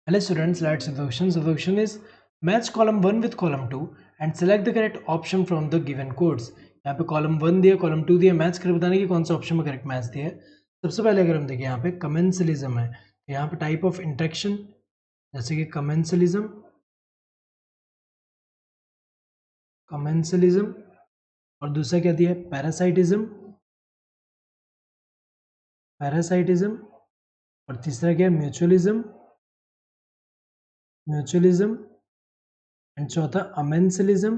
Hello students, let's see the question. So the question is match column 1 with column 2 and select the correct option from the given codes. यहाँ पे column 1 दिया, column 2 दिया, match कर बताने की कौन सा ऑप्शन में करेक्ट मैच दिया है. सबसे पहले अगर हम देखें यहाँ पे कमेंसलिज्म है, तो यहाँ पे टाइप ऑफ इंटरेक्शन जैसे कि कमेंसलिज्म और दूसरा क्या दिया है पैरासाइटिज्म और तीसरा क्या है म्यूचुअलिज्म एंड चौथा अमेंसलिज्म.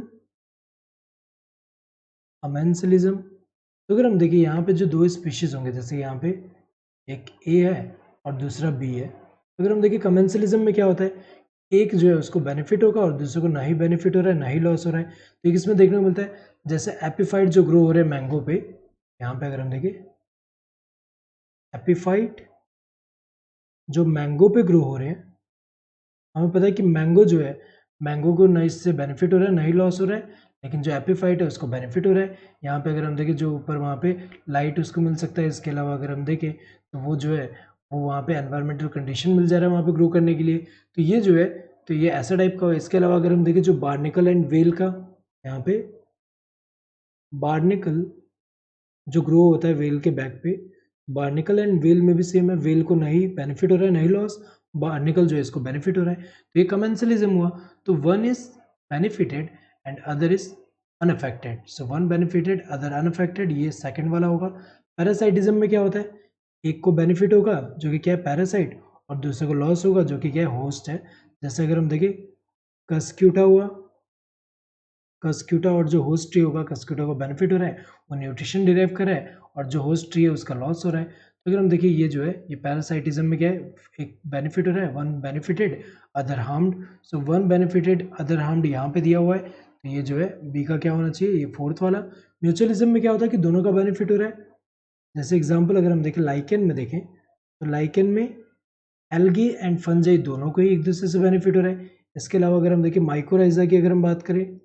तो अगर हम देखिए यहाँ पे जो दो स्पीशीज होंगे, जैसे यहाँ पे एक ए है और दूसरा बी है, तो अगर हम देखिए कमेंसलिज्म में क्या होता है, एक जो है उसको बेनिफिट होगा और दूसरे को ना ही बेनिफिट हो रहा है ना ही लॉस हो रहा है. तो एक इसमें देखने को मिलता है जैसे एपिफाइट जो ग्रो हो रहे हैं मैंगो पे, यहाँ पे अगर हम देखें एपिफाइट जो मैंगो पे ग्रो हो रहे हैं, हमें पता है कि मैंगो जो है मैंगो को ना इससे बेनिफिट हो रहा है ना ही लॉस हो रहा है, लेकिन जो एपिफाइट है उसको बेनिफिट हो रहा है. यहाँ पे अगर हम देखें जो ऊपर वहाँ पे लाइट उसको मिल सकता है, इसके अलावा अगर हम देखें तो वो जो है वो वहाँ पे एनवायरमेंटल कंडीशन मिल जा रहा है वहाँ पे ग्रो करने के लिए. तो ये जो है तो ये ऐसा टाइप का है. इसके अलावा अगर हम देखें जो बार्निकल एंड वेल का, यहाँ पे बार्निकल जो ग्रो होता है वेल के बैक पे, बार्निकल एंड वेल में भी सेम है, वेल को नहीं बेनिफिट हो रहा है नहीं लॉस, बार्निकल जो है इसको बेनिफिट हो रहा है. तो ये कमेंसलिज्म हुआ. तो one is benefited and other is unaffected. So one benefited other unaffected, ये सेकंड वाला होगा. पैरासाइटिज्म में क्या होता है, एक को बेनिफिट होगा जो कि क्या है पैरासाइट, और दूसरे को लॉस होगा जो कि क्या है होस्ट है. जैसे अगर हम देखें कस्क्यूटा हुआ, कस्क्यूटा और जो होस्ट ट्री होगा, कस्क्यूटा को बेनिफिट हो रहा है, वो न्यूट्रिशन डिराइव कर रहा है, और जो होस्ट ट्री है उसका लॉस हो रहा है. तो अगर हम देखिए ये जो है ये पैरासाइटिज्म में क्या है, एक बेनिफिट हो रहा है, one benefited other harmed. So one benefited other harmed यहाँ पे दिया हुआ है, तो ये जो है बी का क्या होना चाहिए, ये फोर्थ वाला. म्यूचुअलिज्म में क्या होता है कि दोनों का बेनिफिट हो रहा है. जैसे एग्जाम्पल अगर हम देखें लाइकेन में देखें, तो लाइकेन में एल्गी एंड फंजाई दोनों को ही एक दूसरे से बेनिफिट हो रहा है. इसके अलावा अगर हम देखें माइकोराइजा की अगर हम बात करें,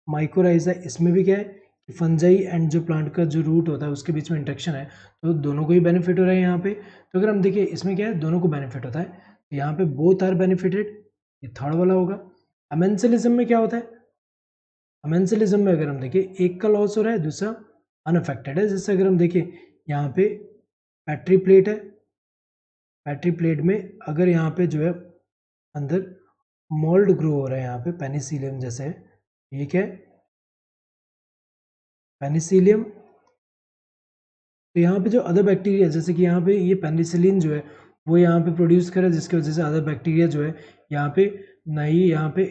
माइकोराइजा इसमें भी क्या है कि फंजाई एंड जो प्लांट का जो रूट होता है उसके बीच में इंटरेक्शन है, तो दोनों को ही बेनिफिट हो रहा है यहाँ पे. तो अगर हम देखिए इसमें क्या है दोनों को बेनिफिट होता है, तो यहाँ पे बोथ आर बेनिफिटेड, ये थर्ड वाला होगा. अमेंसलिज्म में क्या होता है, अमेंसलिज्म में अगर हम देखिए एक का लॉस हो रहा है दूसरा अनअफेक्टेड है. जैसे अगर हम देखिए यहाँ पे पैट्री प्लेट है, पैट्री प्लेट में अगर यहाँ पे जो है अंदर मोल्ड ग्रो हो रहा है, यहाँ पे पेनिसिलियम जैसे है, ये क्या है पेनिसिलियम. तो यहाँ पे जो अदर बैक्टीरिया जैसे कि यहाँ पे ये पेनिसिलिन जो है वो यहाँ पे प्रोड्यूस करे, जिसकी वजह से अदर बैक्टीरिया जो है यहाँ पे नहीं, यहाँ पे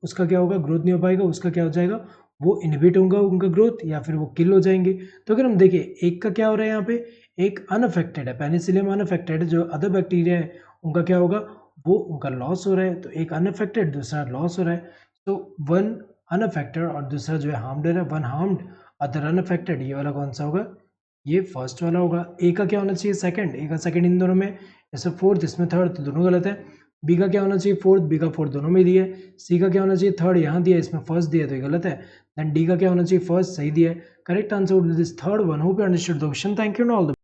उसका क्या होगा ग्रोथ नहीं हो पाएगा, उसका क्या हो जाएगा वो इनहिबिट होगा उनका ग्रोथ, या फिर वो किल हो जाएंगे. तो अगर हम देखें एक का क्या हो रहा है यहाँ पे, एक अनअफेक्टेड है पेनिसिलियम अनअफेक्टेड है, जो अदर बैक्टीरिया है उनका क्या होगा वो उनका लॉस हो रहा है. तो एक अनअफेक्टेड दूसरा लॉस हो रहा है. तो वन अनअफेक्टेड और दूसरा जो है हार्म्ड है, वन हार्म्ड अदर अनअफेक्टेड, ये वाला कौन सा होगा, ये फर्स्ट वाला होगा. ए का क्या होना चाहिए सेकंड, ए का सेकंड इन दोनों में, जैसे फोर्थ इसमें थर्ड, तो दोनों गलत है. बी का क्या होना चाहिए फोर्थ, बी का फोर्थ दोनों में दिया है. सी का क्या होना चाहिए थर्ड, यहाँ दिया है इसमें फर्स्ट दिया है तो ये गलत है. देन डी का क्या होना चाहिए फर्स्ट, सही दिया है. Correct answer would be this third one. Hope you understood the question. Thank you and all the